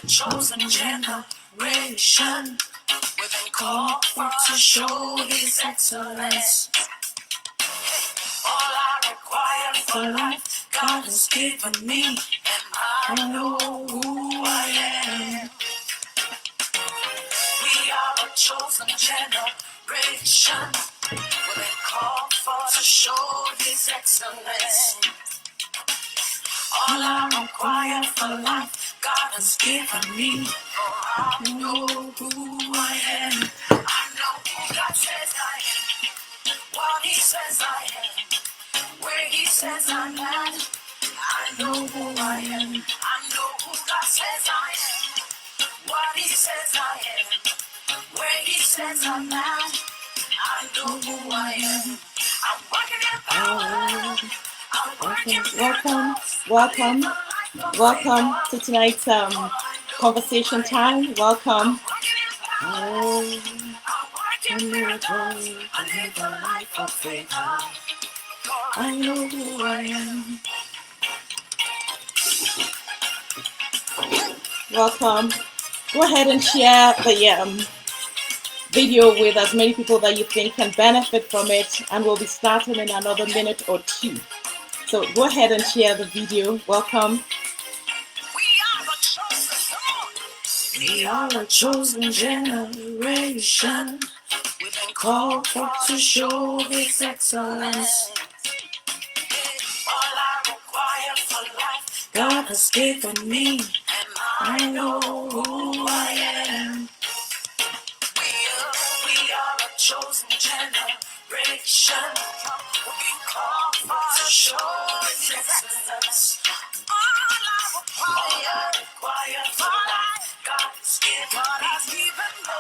chosen generation. We've been called for to show His excellence. All I require for life, God has given me, and I know who I am. We are a chosen generation. We've been called for to show His excellence. All I require for life, God has given me. Oh, I know who I am. I know who God says I am. What He says I am. Where He says I'm at. I know who I am. I know who God says I am. What He says I am. Where He says I'm at. I know who I am. I'm working in power. I'm working Welcome to tonight's conversation time. Welcome. I live a life of faith. I know who I am. Welcome. Go ahead and share the video with as many people that you think can benefit from it, and we'll be starting in another minute or two. So go ahead and share the video. Welcome. We are a chosen generation. We've been called for to show His excellence. All I require for life, God has given me, and I know who I am. We are a chosen generation. We've been called for to show His excellence. All I require for life, God has given me.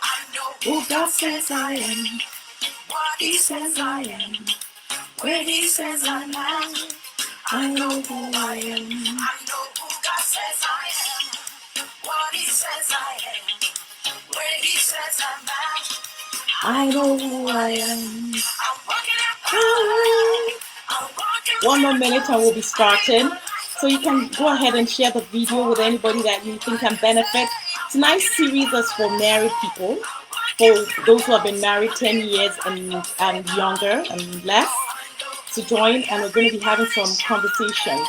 I know who God says I am. What He says I am. Where He says I'm at. I know who I am. I know who God says I am. What He says I am. Where He says I'm at. I know who I am. One more minute and we'll be starting. So you can go ahead and share the video with anybody that you think can benefit. Tonight's series is for married people, for those who have been married 10 years and younger and less, to join, and we're going to be having some conversations.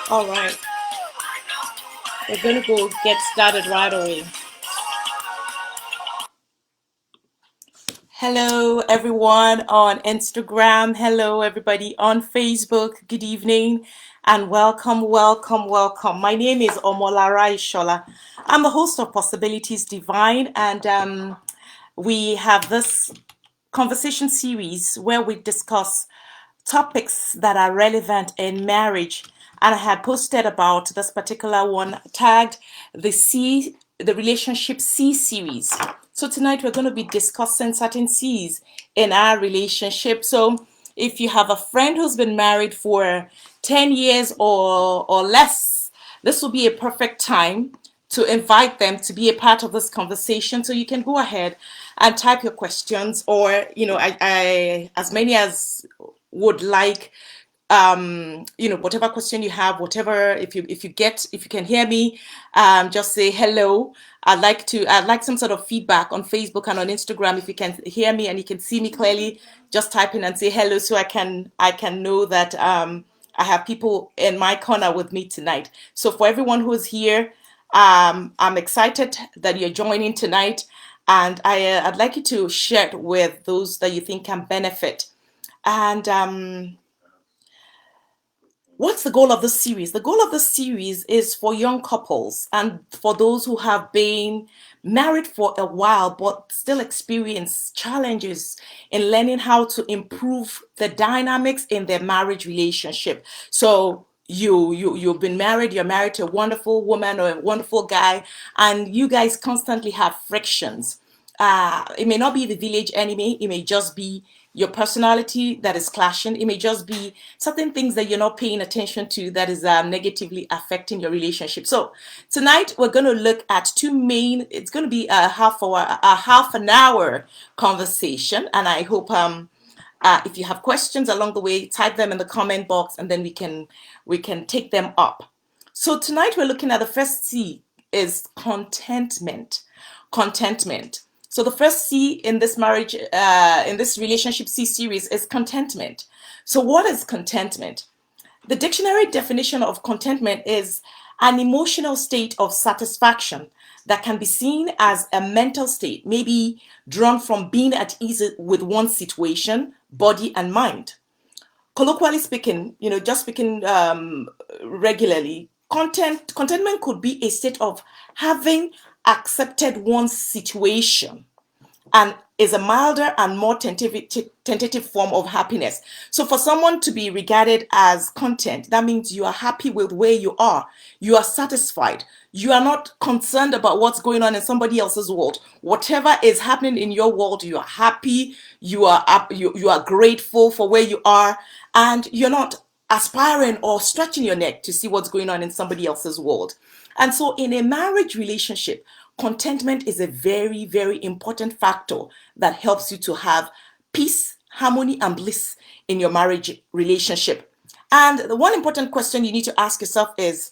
All right, we're going to get started right away. Hello, everyone on Instagram. Hello, everybody on Facebook. Good evening and welcome. My name is Omolara Ishola. I'm the host of Possibilities Divine, and we have this conversation series where we discuss topics that are relevant in marriage. And I had posted about this particular one tagged the relationship C series. So tonight we're going to be discussing certain C's in our relationship. So if you have a friend who's been married for 10 years or less, this will be a perfect time to invite them to be a part of this conversation. So you can go ahead and type your questions, or I as many as would like, whatever question you have, whatever, if you can hear me, just say hello. I'd like some sort of feedback on Facebook and on Instagram. If you can hear me and you can see me clearly, just type in and say hello, so I can know that I have people in my corner with me tonight. So for everyone who's here, I'm excited that you're joining tonight, and I'd like you to share it with those that you think can benefit. And what's the goal of this series? The goal of this series is for young couples and for those who have been married for a while but still experience challenges in learning how to improve the dynamics in their marriage relationship. So you've been married, you're married to a wonderful woman or a wonderful guy, and you guys constantly have frictions. It may not be the village enemy. It may just be your personality that is clashing. It may just be certain things that you're not paying attention to that is negatively affecting your relationship. So tonight we're going to look at two main. It's going to be a half an hour conversation, and I hope if you have questions along the way, type them in the comment box, and then we can take them up. So tonight we're looking at the first C is contentment. Contentment. So the first C in this marriage, in this relationship C series is contentment. So what is contentment? The dictionary definition of contentment is an emotional state of satisfaction that can be seen as a mental state, maybe drawn from being at ease with one's situation, body, and mind. Colloquially speaking, just speaking regularly, contentment could be a state of having accepted one's situation and is a milder and more tentative form of happiness. So for someone to be regarded as content, that means you are happy with where you are. You are satisfied. You are not concerned about what's going on in somebody else's world. Whatever is happening in your world, you are happy. You are up. You are grateful for where you are, and you're not aspiring or stretching your neck to see what's going on in somebody else's world. And so in a marriage relationship, contentment is a very, very important factor that helps you to have peace, harmony, and bliss in your marriage relationship. And the one important question you need to ask yourself is,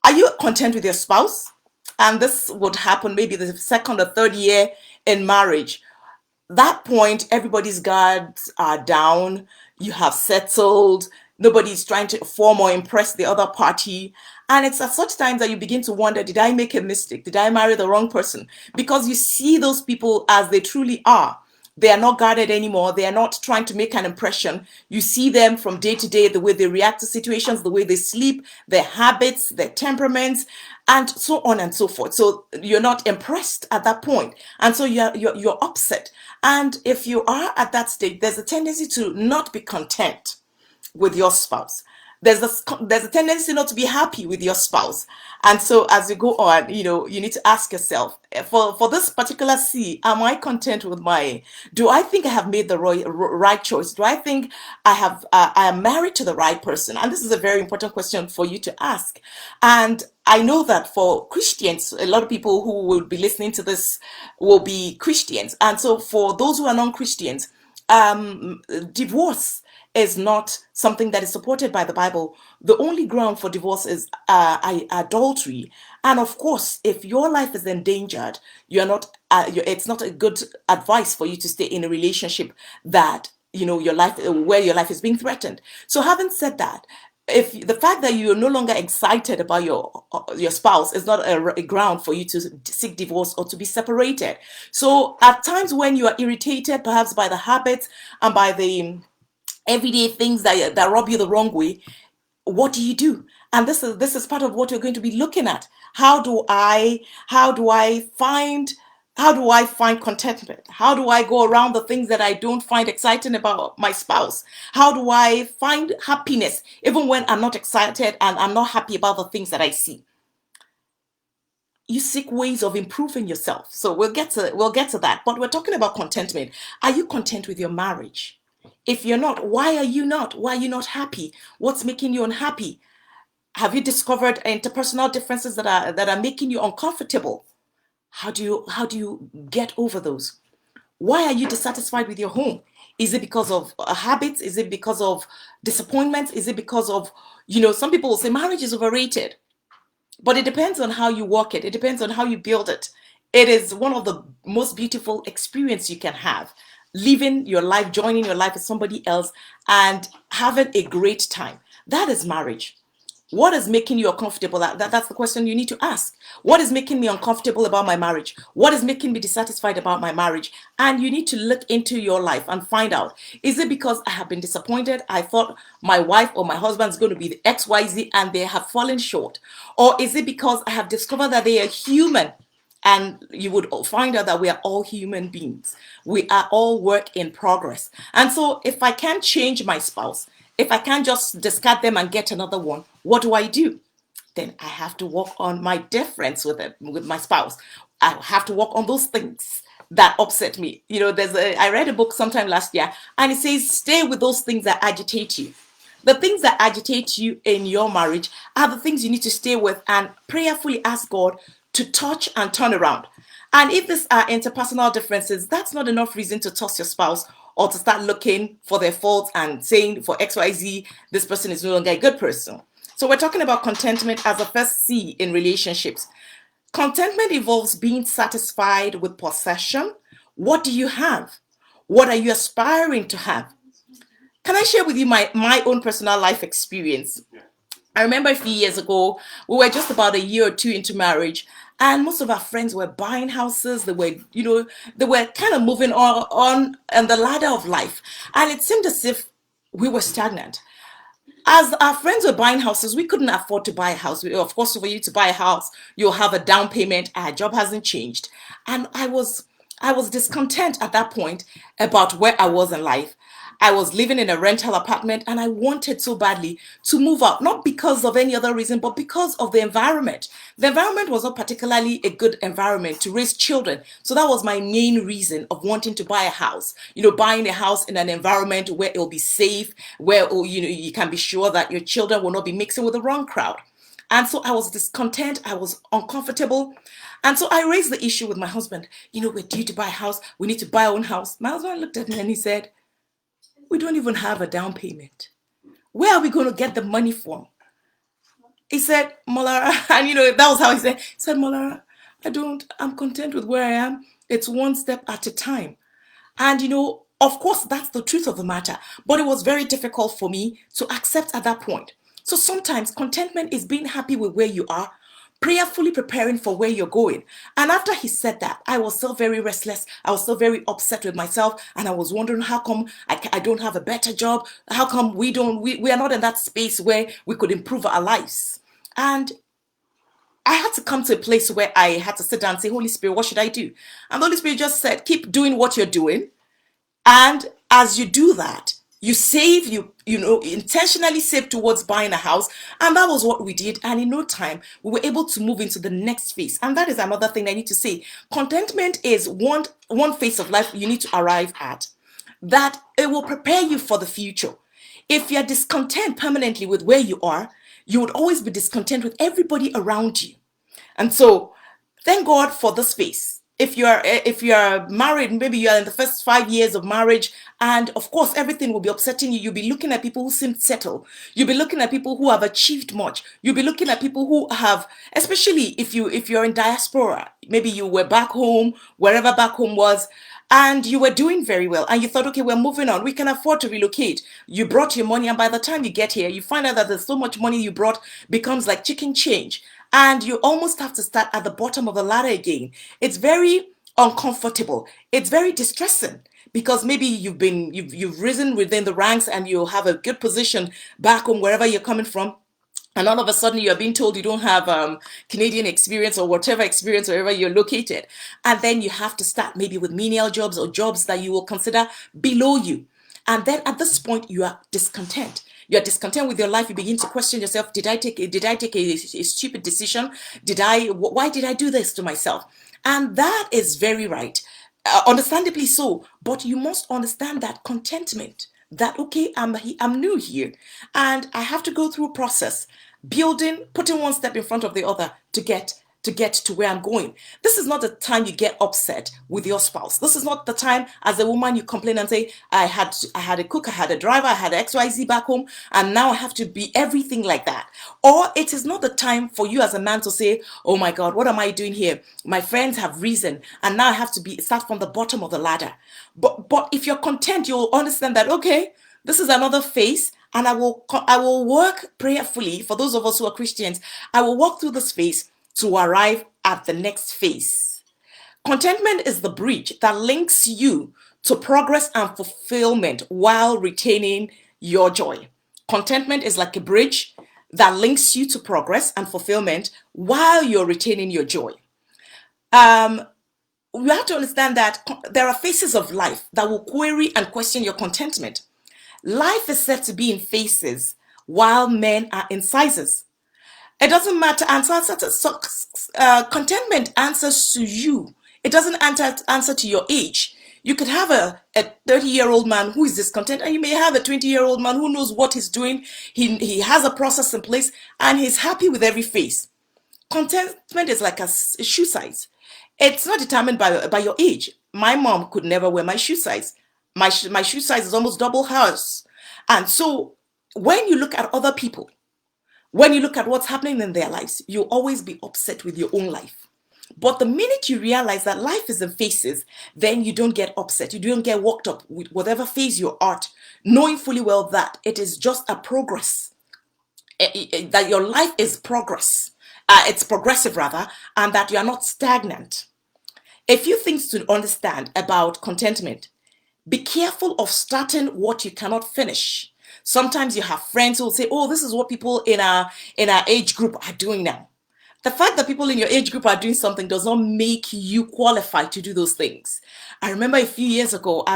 are you content with your spouse? And this would happen maybe the second or third year in marriage. That point, everybody's guards are down. You have settled. Nobody's trying to form or impress the other party. And it's at such times that you begin to wonder, did I make a mistake? Did I marry the wrong person? Because you see those people as they truly are. They are not guarded anymore. They are not trying to make an impression. You see them from day to day, the way they react to situations, the way they sleep, their habits, their temperaments, and so on and so forth. So you're not impressed at that point. And so you're upset. And if you are at that stage, there's a tendency to not be content with your spouse. There's a tendency not to be happy with your spouse. And so as you go on, you need to ask yourself, for this particular C, am I content with do I think I have made the right choice? Do I think I am married to the right person? And this is a very important question for you to ask. And I know that for Christians, a lot of people who will be listening to this will be Christians. And so for those who are non-Christians, divorce is not something that is supported by the Bible. The only ground for divorce is adultery. And of course, if your life is endangered, it's not a good advice for you to stay in a relationship that, your life, where your life is being threatened. So having said that, if the fact that you're no longer excited about your spouse is not a ground for you to seek divorce or to be separated. So at times when you are irritated, perhaps by the habits and by the everyday things that rub you the wrong way, what do you do? And this is part of what we're going to be looking at. How do I find contentment? How do I go around the things that I don't find exciting about my spouse? How do I find happiness even when I'm not excited and I'm not happy about the things that I see? You seek ways of improving yourself. So we'll get to that. But we're talking about contentment. Are you content with your marriage? If you're not, why are you not? Why are you not happy? What's making you unhappy? Have you discovered interpersonal differences that are making you uncomfortable? How do you get over those? Why are you dissatisfied with your home? Is it because of habits? Is it because of disappointments? Is it because of, some people will say marriage is overrated, but it depends on how you work it. It depends on how you build it. It is one of the most beautiful experience you can have. Living your life, joining your life with somebody else and having a great time. That is marriage. What is making you uncomfortable? That's the question you need to ask. What is making me uncomfortable about my marriage? What is making me dissatisfied about my marriage? And you need to look into your life and find out, is it because I have been disappointed? I thought my wife or my husband is going to be the XYZ and they have fallen short. Or is it because I have discovered that they are human? And you would find out that we are all human beings. We are all work in progress. And so if I can't change my spouse, if I can't just discard them and get another one, what do? Then I have to work on my difference with my spouse. I have to work on those things that upset me. I read a book sometime last year, and it says, stay with those things that agitate you. The things that agitate you in your marriage are the things you need to stay with and prayerfully ask God to touch and turn around. And if these are interpersonal differences, that's not enough reason to toss your spouse or to start looking for their faults and saying for XYZ, this person is no longer a good person. So we're talking about contentment as a first C in relationships. Contentment involves being satisfied with possession. What do you have? What are you aspiring to have? Can I share with you my own personal life experience? I remember a few years ago, we were just about a year or two into marriage, and most of our friends were buying houses. They were kind of moving on the ladder of life, and it seemed as if we were stagnant. As our friends were buying houses, we couldn't afford to buy a house. Of course, for you to buy a house, you'll have a down payment. Our job hasn't changed, and I was discontent at that point about where I was in life. I was living in a rental apartment, and I wanted so badly to move out, not because of any other reason, but because of the environment. The environment was not particularly a good environment to raise children. So that was my main reason of wanting to buy a house. Buying a house in an environment where it'll be safe, where you can be sure that your children will not be mixing with the wrong crowd. And so I was discontent, I was uncomfortable. And so I raised the issue with my husband. We're due to buy a house, we need to buy our own house. My husband looked at me and he said, we don't even have a down payment. Where are we going to get the money from? He said, Molara, and that was how he said, Molara, I'm content with where I am. It's one step at a time. And of course, that's the truth of the matter. But it was very difficult for me to accept at that point. So sometimes contentment is being happy with where you are, prayerfully preparing for where you're going. And after he said that, I was still very restless. I was still very upset with myself. And I was wondering, how come I don't have a better job? How come we are not in that space where we could improve our lives? And I had to come to a place where I had to sit down and say, Holy Spirit, what should I do? And the Holy Spirit just said, keep doing what you're doing. And as you do that, you save, intentionally save towards buying a house. And that was what we did. And in no time, we were able to move into the next phase. And that is another thing I need to say. Contentment is one phase of life you need to arrive at, that it will prepare you for the future. If you're discontent permanently with where you are, you would always be discontent with everybody around you. And so thank God for this phase. If you're married, maybe you're in the first 5 years of marriage, and of course everything will be upsetting you. You'll be looking at people who seem settled. You'll be looking at people who have achieved much. You'll be looking at people who have, especially if you're in diaspora, maybe you were back home, wherever back home was, and you were doing very well, and you thought, okay, we're moving on, we can afford to relocate. You brought your money, and by the time you get here, you find out that there's so much money you brought becomes like chicken change, and you almost have to start at the bottom of the ladder again. It's very uncomfortable. It's very distressing, because maybe you've risen within the ranks and you have a good position back home wherever you're coming from, and all of a sudden you're being told you don't have Canadian experience or whatever experience wherever you're located. And then you have to start maybe with menial jobs or jobs that you will consider below you. And then at this point, you are discontent. You're discontent with your life. You begin to question yourself. Did I take a stupid decision? Why did I do this to myself? And that is very right. Understandably so. But you must understand that contentment, that, okay, I'm new here and I have to go through a process, putting one step in front of the other to get to where I'm going. This is not the time you get upset with your spouse. This is not the time as a woman you complain and say, I had a cook, I had a driver, I had XYZ back home, and now I have to be everything like that. Or it is not the time for you as a man to say, oh my God, what am I doing here? My friends have risen and now I have to start from the bottom of the ladder. But if you're content, you'll understand that, okay, this is another phase, and I will work prayerfully. For those of us who are Christians, I will walk through this phase to arrive at the next phase. Contentment is the bridge that links you to progress and fulfillment while retaining your joy. Contentment is like a bridge that links you to progress and fulfillment while you're retaining your joy. You have to understand that there are phases of life that will query and question your contentment. Life is said to be in phases while men are in sizes. It doesn't matter. And contentment answers to you. It doesn't answer to your age. You could have a 30-year-old man who is discontent, and you may have a 20-year-old man who knows what he's doing. He has a process in place, and he's happy with every phase. Contentment is like a shoe size. It's not determined by your age. My mom could never wear my shoe size. My shoe size is almost double hers. And so when you look at other people, when you look at what's happening in their lives, you'll always be upset with your own life. But the minute you realize that life is in phases, then you don't get upset. You don't get worked up with whatever phase you're at, knowing fully well that it is just a progress, that your life is progress. It's progressive rather, and that you are not stagnant. A few things to understand about contentment. Be careful of starting what you cannot finish. Sometimes you have friends who will say, "Oh, this is what people in our age group are doing now." The fact that people in your age group are doing something does not make you qualified to do those things. I remember a few years ago, I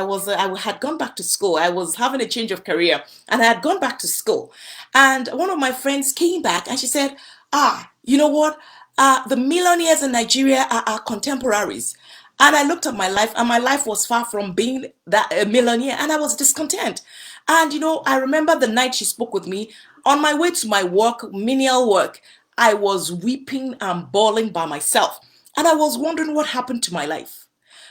had gone back to school. I was having a change of career, and I had gone back to school. And one of my friends came back, and she said, "Ah, you know what? The millionaires in Nigeria are our contemporaries." And I looked at my life, and my life was far from being that a millionaire, and I was discontent. And I remember the night she spoke with me on my way to my work, menial work. I was weeping and bawling by myself, and I was wondering what happened to my life.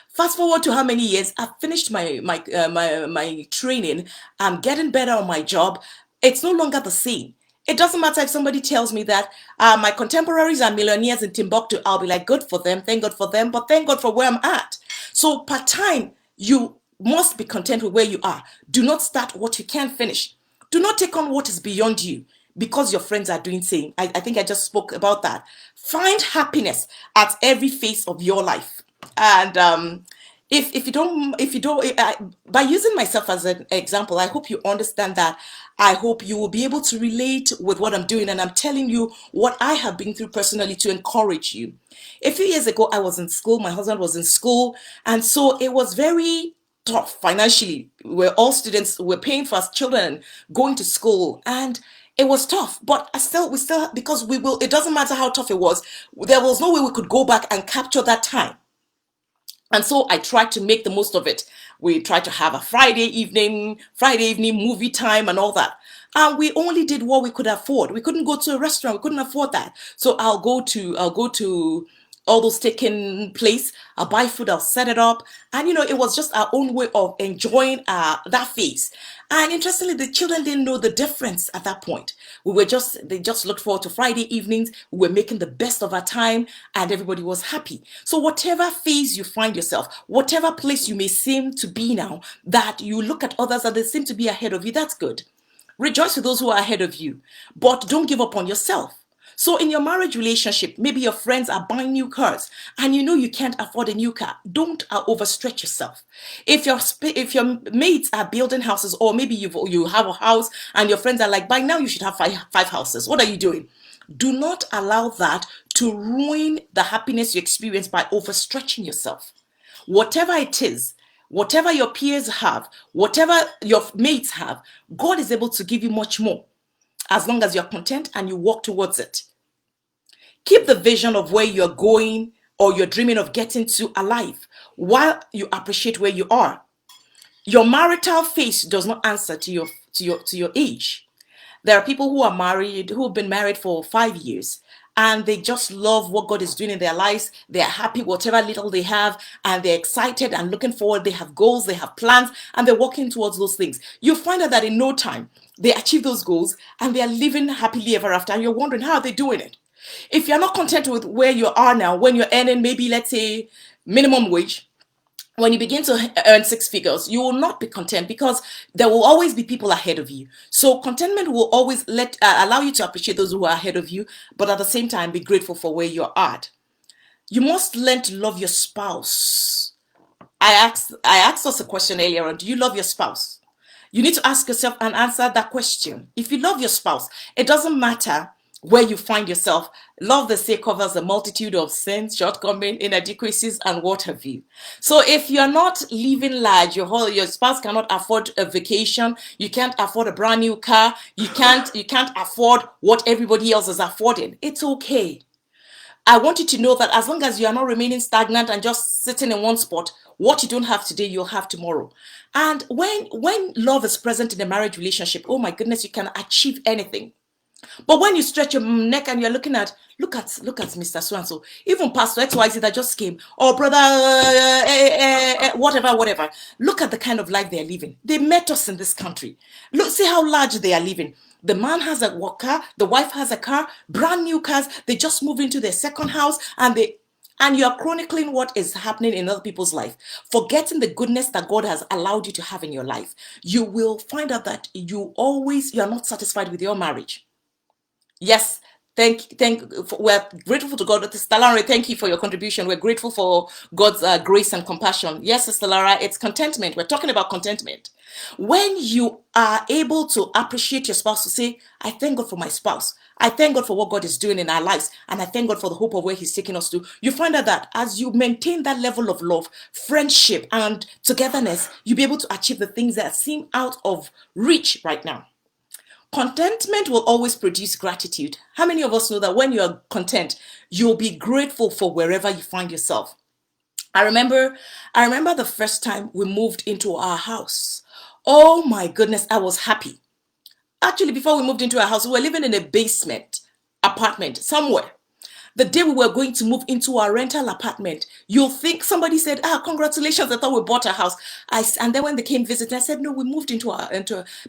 Fast forward to how many years I've finished my training. I'm getting better on my job. It's no longer the same. It doesn't matter if somebody tells me that my contemporaries are millionaires in Timbuktu. I'll be like, good for them, thank God for them, but thank God for where I'm at. So part time, you must be content with where you are. Do not start what you can't finish. Do not take on what is beyond you because your friends are doing same. I think I just spoke about that. Find happiness at every phase of your life. And if you don't by using myself as an example, I hope you understand that. I hope you will be able to relate with what I'm doing, and I'm telling you what I have been through personally to encourage you. A few years ago, I was in school, my husband was in school, and so it was very tough financially. We're all students, we're paying for our children going to school, and it was tough. But we still, because we will, it doesn't matter how tough it was, there was no way we could go back and capture that time. And so I tried to make the most of it. We tried to have a Friday evening movie time and all that. And we only did what we could afford. We couldn't go to a restaurant. We couldn't afford that. So I'll go to all those taken place. I'll buy food. I'll set it up. And it was just our own way of enjoying that phase. And interestingly, the children didn't know the difference at that point. They just looked forward to Friday evenings. We were making the best of our time, and everybody was happy. So whatever phase you find yourself, whatever place you may seem to be now, that you look at others and they seem to be ahead of you, that's good. Rejoice with those who are ahead of you, but don't give up on yourself. So in your marriage relationship, maybe your friends are buying new cars and you can't afford a new car. Don't overstretch yourself. If your mates are building houses, or maybe you have a house and your friends are like, by now you should have five houses. What are you doing? Do not allow that to ruin the happiness you experience by overstretching yourself. Whatever it is, whatever your peers have, whatever your mates have, God is able to give you much more as long as you're content and you walk towards it. Keep the vision of where you're going or you're dreaming of getting to alive while you appreciate where you are. Your marital phase does not answer to your age. There are people who are married, who have been married for 5 years, and they just love what God is doing in their lives. They are happy, whatever little they have, and they're excited and looking forward. They have goals, they have plans, and they're working towards those things. You find out that in no time, they achieve those goals and they are living happily ever after. And you're wondering, how are they doing it? If you're not content with where you are now, when you're earning maybe, let's say, minimum wage, when you begin to earn six figures, you will not be content because there will always be people ahead of you. So contentment will always allow you to appreciate those who are ahead of you, but at the same time, be grateful for where you're at. You must learn to love your spouse. I asked us a question earlier on. Do you love your spouse? You need to ask yourself and answer that question. If you love your spouse, it doesn't matter where you find yourself. Love, they say, covers a multitude of sins, shortcomings, inadequacies, and what have you. So if you're not living large, your spouse cannot afford a vacation, you can't afford a brand new car, you can't afford what everybody else is affording. It's okay. I want you to know that as long as you are not remaining stagnant and just sitting in one spot, what you don't have today, you'll have tomorrow. And when love is present in a marriage relationship, oh my goodness, you can achieve anything. But when you stretch your neck and you're looking at, look at Mr. So and so, even Pastor XYZ that just came, or brother, whatever. Look at the kind of life they're living. They met us in this country. Look, see how large they are living. The man has a car, the wife has a car, brand new cars. They just moved into their second house, and you are chronicling what is happening in other people's life, forgetting the goodness that God has allowed you to have in your life. You will find out that you are not satisfied with your marriage. Yes, we're grateful to God. Sister Lara, thank you for your contribution. We're grateful for God's grace and compassion. Yes, Sister Lara, it's contentment. We're talking about contentment. When you are able to appreciate your spouse, to say, I thank God for my spouse. I thank God for what God is doing in our lives. And I thank God for the hope of where He's taking us to. You find out that as you maintain that level of love, friendship, and togetherness, you'll be able to achieve the things that seem out of reach right now. Contentment will always produce gratitude. How many of us know that when you're content, you'll be grateful for wherever you find yourself? I remember I remember the first time we moved into our house. Oh my goodness, I was happy. Actually, before we moved into our house, we were living in a basement apartment somewhere. The day we were going to move into our rental apartment, you'll think somebody said, congratulations, I thought we bought a house. And then when they came visit, I said, no, we moved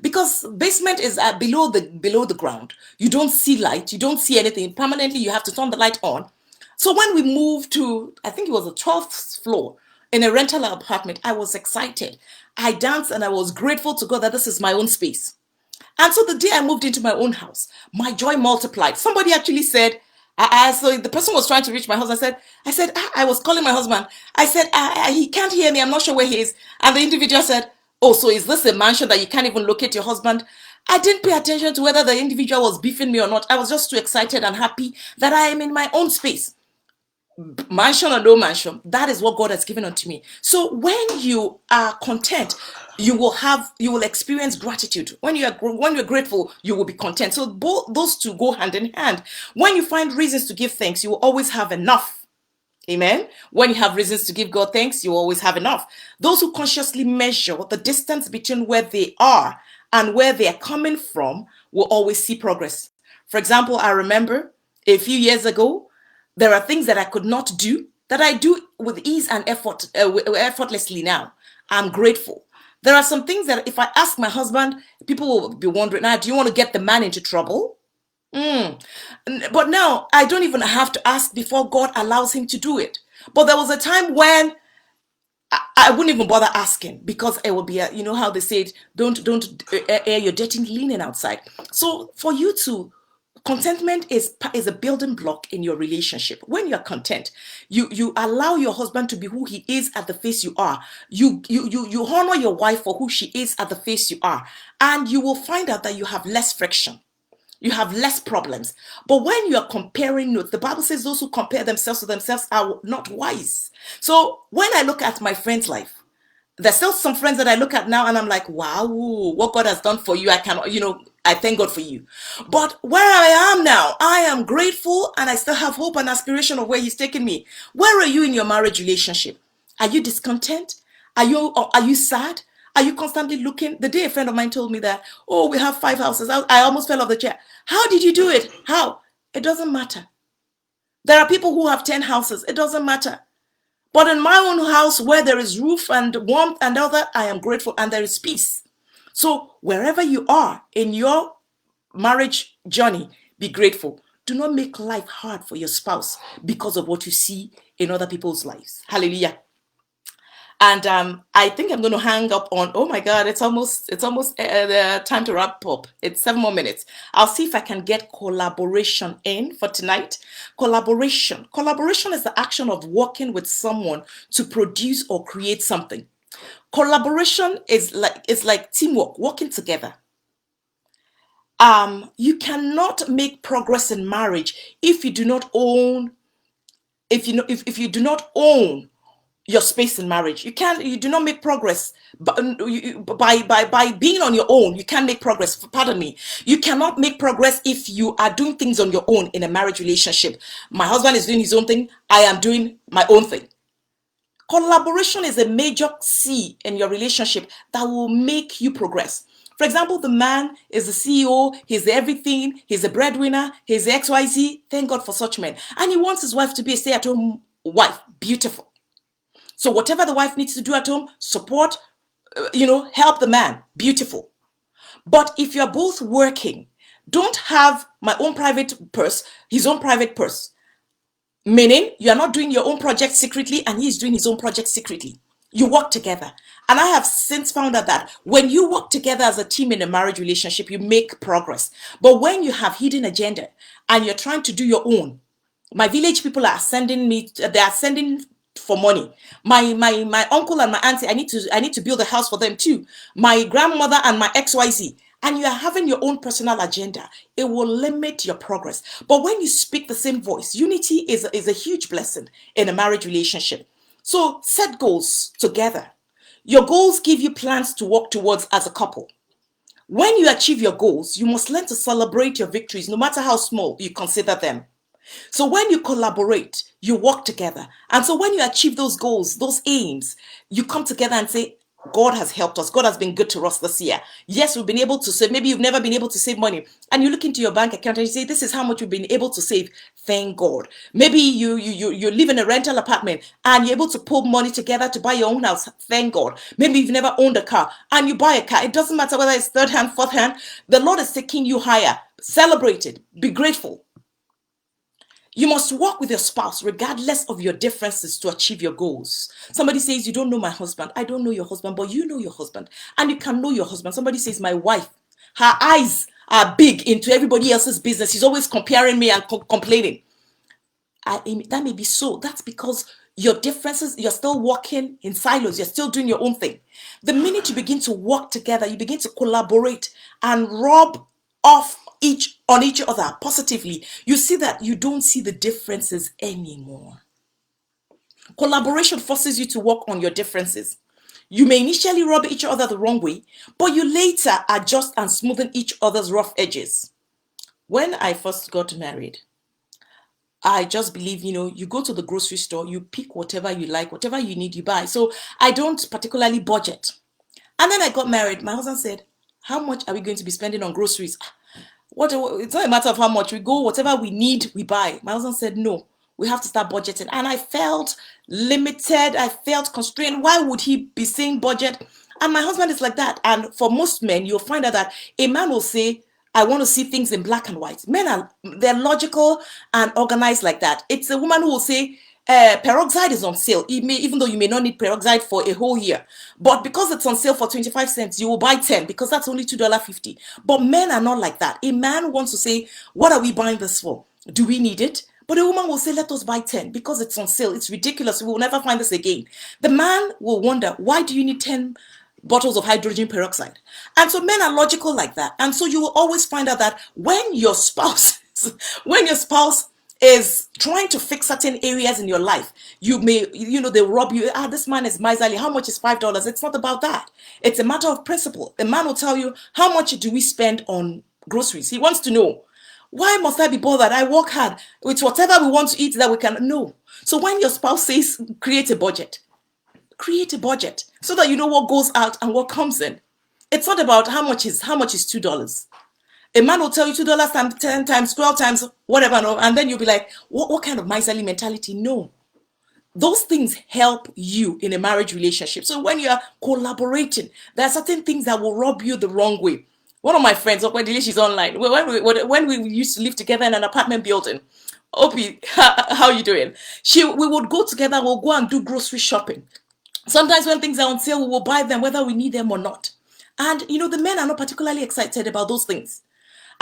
because basement is below the ground. You don't see light, you don't see anything. Permanently, you have to turn the light on. So when we moved to, I think it was the 12th floor in a rental apartment, I was excited. I danced and I was grateful to God that this is my own space. And so the day I moved into my own house, my joy multiplied. Somebody actually said, so the person was trying to reach my husband. I was calling my husband. I said, he can't hear me. I'm not sure where he is. And the individual said, oh, so is this a mansion that you can't even locate your husband? I didn't pay attention to whether the individual was beefing me or not. I was just too excited and happy that I am in my own space. Mansion or no mansion, that is what God has given unto me. So when you are content, you will experience gratitude. When you're grateful, you will be content. So both those two go hand in hand. When you find reasons to give thanks, you will always have enough. Amen. When you have reasons to give God thanks, you always have enough. Those who consciously measure the distance between where they are and where they are coming from will always see progress. For example, I remember a few years ago, there are things that I could not do that I do with ease and effortlessly now. I'm grateful. There are some things that if I ask my husband, people will be wondering, do you want to get the man into trouble? But now I don't even have to ask before God allows him to do it. But there was a time when I wouldn't even bother asking because it would be, you know how they say it, don't air your dirty linen outside. So for you to contentment is a building block in your relationship. When you're content, you allow your husband to be who he is at the face you are. You honor your wife for who she is at the face you are, and you will find out that you have less friction. You have less problems. But when you are comparing notes, the Bible says those who compare themselves to themselves are not wise. So when I look at my friend's life, there's still some friends that I look at now and I'm like, wow, what God has done for you. I thank God for you. But where I am now, I am grateful and I still have hope and aspiration of where He's taken me. Where are you in your marriage relationship? Are you discontent? Are you sad? Are you constantly looking? The day a friend of mine told me that, oh, we have 5 houses. I almost fell off the chair. How did you do it? How? It doesn't matter. There are people who have 10 houses. It doesn't matter. But in my own house, where there is roof and warmth and all that, I am grateful and there is peace. So wherever you are in your marriage journey, be grateful. Do not make life hard for your spouse because of what you see in other people's lives. Hallelujah. And I think I'm going to hang up on, oh my God, it's almost time to wrap up. It's 7 more minutes. I'll see if I can get collaboration in for tonight. Collaboration. Collaboration is the action of working with someone to produce or create something. Collaboration is like teamwork, working together. You cannot make progress in marriage if you do not own, if you do not own your space in marriage. You do not make progress by being on your own. You can't make progress. Pardon me. You cannot make progress if you are doing things on your own in a marriage relationship. My husband is doing his own thing. I am doing my own thing. Collaboration is a major C in your relationship that will make you progress. For example, the man is the CEO, he's everything, he's a breadwinner, he's the XYZ. Thank God for such men. And he wants his wife to be a stay-at-home wife. Beautiful. So whatever the wife needs to do at home, support, help the man. Beautiful. But if you're both working, don't have my own private purse, his own private purse. Meaning, you are not doing your own project secretly and he's doing his own project secretly. You work together. And I have since found out that when you work together as a team in a marriage relationship, you make progress. But when you have hidden agenda and you're trying to do your own, my village people are sending me, they are sending for money. My uncle and my auntie, I need to build a house for them too. My grandmother and my XYZ. And you are having your own personal agenda, it will limit your progress. But when you speak the same voice, unity is a huge blessing in a marriage relationship. So set goals together. Your goals give you plans to work towards as a couple. When you achieve your goals, you must learn to celebrate your victories, no matter how small you consider them. So when you collaborate, you work together. And so when you achieve those goals, those aims, you come together and say, God has helped us. God has been good to us this year. Yes, we've been able to save. Maybe you've never been able to save money. And you look into your bank account and you say, this is how much we've been able to save. Thank God. Maybe you live in a rental apartment and you're able to pull money together to buy your own house. Thank God. Maybe you've never owned a car and you buy a car. It doesn't matter whether it's third hand, fourth hand. The Lord is taking you higher. Celebrate it. Be grateful. You must work with your spouse regardless of your differences to achieve your goals. Somebody says, you don't know my husband. I don't know your husband, but you know your husband. And you can know your husband. Somebody says, my wife, her eyes are big into everybody else's business. She's always comparing me and complaining. That may be so. That's because your differences, you're still working in silos. You're still doing your own thing. The minute you begin to work together, you begin to collaborate and rub off each other positively, you see that you don't see the differences anymore. Collaboration forces you to work on your differences. You may initially rub each other the wrong way, but you later adjust and smoothen each other's rough edges. When I first got married, I just believe, you go to the grocery store, you pick whatever you like, whatever you need, you buy. So I don't particularly budget. And then I got married. My husband said, how much are we going to be spending on groceries? It's not a matter of how much. We go, whatever we need, we buy. My husband said, no, we have to start budgeting. And I felt limited. I felt constrained. Why would he be saying budget? And my husband is like that. And for most men, you'll find out that a man will say, I want to see things in black and white. They're logical and organized like that. It's a woman who will say, peroxide is on sale, even though you may not need peroxide for a whole year. But because it's on sale for 25 cents, you will buy 10 because that's only $2.50. But men are not like that. A man wants to say, what are we buying this for? Do we need it? But a woman will say, let us buy 10 because it's on sale. It's ridiculous. We will never find this again. The man will wonder, why do you need 10 bottles of hydrogen peroxide? And so men are logical like that. And so you will always find out that when your spouse is trying to fix certain areas in your life, they rob you. This man is miserly. How much is $5? It's not about that. It's a matter of principle. A man will tell you, how much do we spend on groceries? He wants to know, why must I be bothered? I work hard. It's whatever we want to eat that we can know. So when your spouse says, create a budget so that you know what goes out and what comes in. It's not about how much is $2. A man will tell you $2 times 10 times 12 times whatever, no, and then you'll be like, what kind of miserly mentality? No. Those things help you in a marriage relationship. So when you're collaborating, there are certain things that will rub you the wrong way. One of my friends, she's online, when we used to live together in an apartment building, Opie, how you doing? We would go together, we'll go and do grocery shopping. Sometimes when things are on sale, we will buy them whether we need them or not. And, the men are not particularly excited about those things.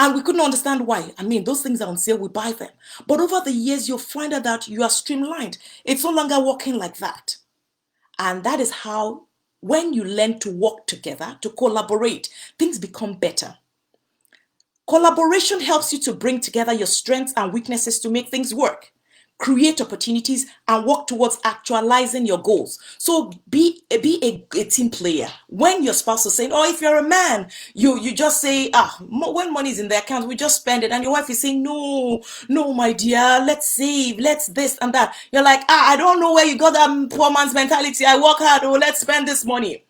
And we couldn't understand why. Those things are on sale, we buy them. But over the years, you'll find out that you are streamlined. It's no longer working like that. And that is how, when you learn to work together, to collaborate, things become better. Collaboration helps you to bring together your strengths and weaknesses to make things work, create opportunities, and work towards actualizing your goals. So be a team player. When your spouse is saying, oh, if you're a man, you just say, when money is in the account, we just spend it. And your wife is saying, no, no, my dear, let's save, let's this and that. You're like, I don't know where you got that poor man's mentality. I work hard, oh, let's spend this money.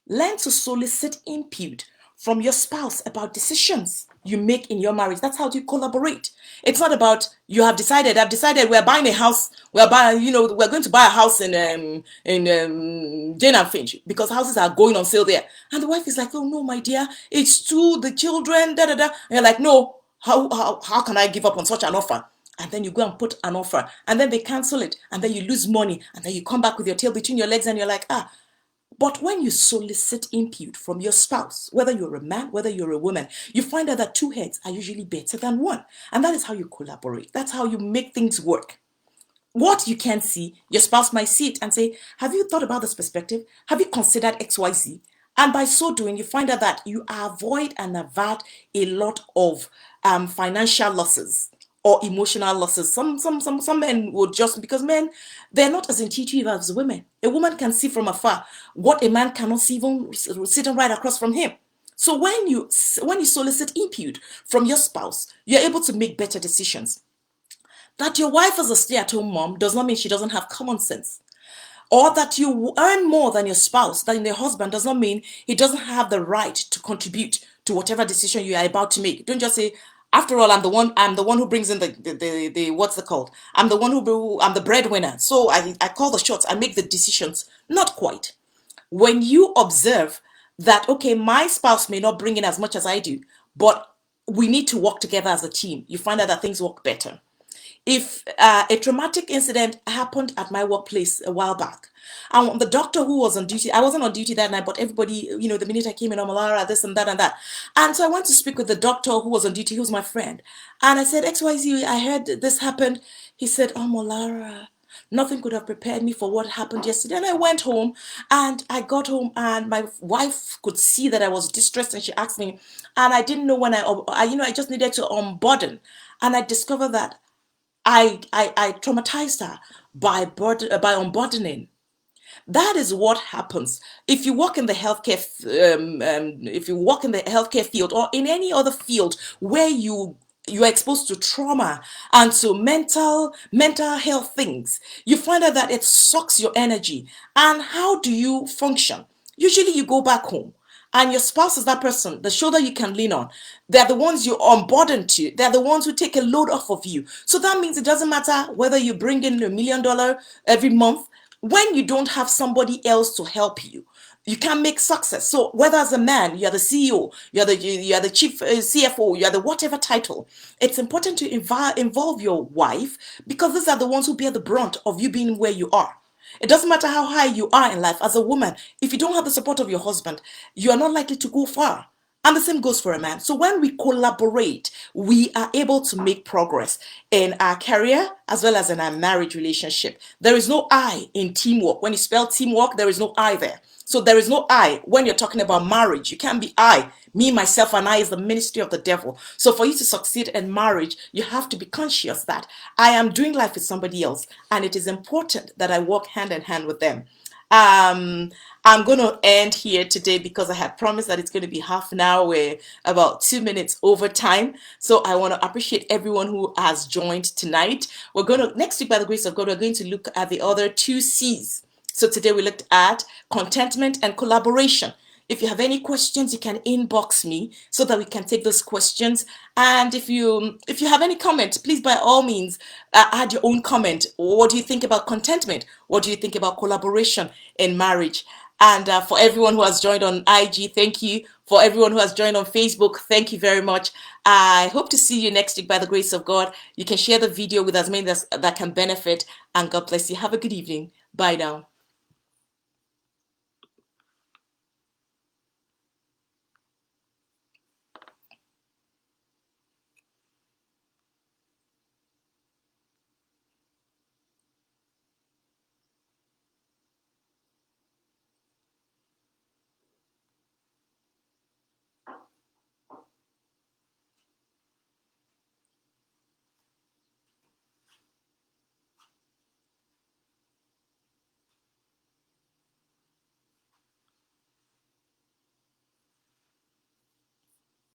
Learn to solicit input from your spouse about decisions you make in your marriage. That's how you collaborate. It's not about I've decided we're buying a house, we're going to buy a house in Jane and Finch because houses are going on sale there. And the wife is like, oh no, my dear, it's too, the children, da da da. And you're like, no, how can I give up on such an offer? And then you go and put an offer, and then they cancel it, and then you lose money, and then you come back with your tail between your legs, and you're like, but when you solicit input from your spouse, whether you're a man, whether you're a woman, you find out that two heads are usually better than one. And that is how you collaborate. That's how you make things work. What you can see, your spouse might see it and say, have you thought about this perspective? Have you considered XYZ? And by so doing, you find out that you avoid and avert a lot of financial losses or emotional losses. Some men would just, because men, they're not as intuitive as women. A woman can see from afar what a man cannot see even sitting right across from him. So when you solicit input from your spouse, you're able to make better decisions. That your wife is a stay-at-home mom does not mean she doesn't have common sense. Or that you earn more than your spouse, than your husband, does not mean he doesn't have the right to contribute to whatever decision you are about to make. Don't just say, after all, I'm the one who brings in the what's it called? I'm the breadwinner. So I call the shots, I make the decisions. Not quite. When you observe that, okay, my spouse may not bring in as much as I do, but we need to work together as a team, you find out that things work better. If a traumatic incident happened at my workplace a while back, and the doctor who was on duty, I wasn't on duty that night, but everybody, the minute I came in, Malara, this and that and that. And so I went to speak with the doctor who was on duty, who was my friend. And I said, XYZ, I heard this happened. He said, oh, Malara, nothing could have prepared me for what happened yesterday. And I went home, and I got home, and my wife could see that I was distressed, and she asked me, and I didn't know when I just needed to unburden. And I discovered that I traumatized her by unburdening. That is what happens if you work in the healthcare field or in any other field where you are exposed to trauma and to mental health things. You find out that it sucks your energy. And how do you function? Usually you go back home, and your spouse is that person, the shoulder you can lean on. They're the ones you're unburdened to. They're the ones who take a load off of you. So that means it doesn't matter whether you bring in $1 million every month. When you don't have somebody else to help you, you can't make success. So whether as a man, you're the CEO, you're the chief CFO, you're the whatever title, it's important to involve your wife, because these are the ones who bear the brunt of you being where you are. It doesn't matter how high you are in life as a woman. If you don't have the support of your husband, you are not likely to go far. And the same goes for a man. So when we collaborate, we are able to make progress in our career as well as in our marriage relationship. There is no I in teamwork. When you spell teamwork, there is no I there. So there is no I when you're talking about marriage. You can't be I. Me, myself, and I is the ministry of the devil. So for you to succeed in marriage, you have to be conscious that I am doing life with somebody else, and it is important that I work hand in hand with them. I'm going to end here today because I had promised that it's going to be half an hour. We're about 2 minutes over time. So I want to appreciate everyone who has joined tonight. Next week, by the grace of God, we're going to look at the other 2 C's. So today we looked at contentment and collaboration. If you have any questions, you can inbox me so that we can take those questions. And if you have any comment, please by all means add your own comment. What do you think about contentment? What do you think about collaboration in marriage? And for everyone who has joined on IG, thank you. For everyone who has joined on Facebook, thank you very much. I hope to see you next week by the grace of God. You can share the video with as many that can benefit. And God bless you. Have a good evening. Bye now.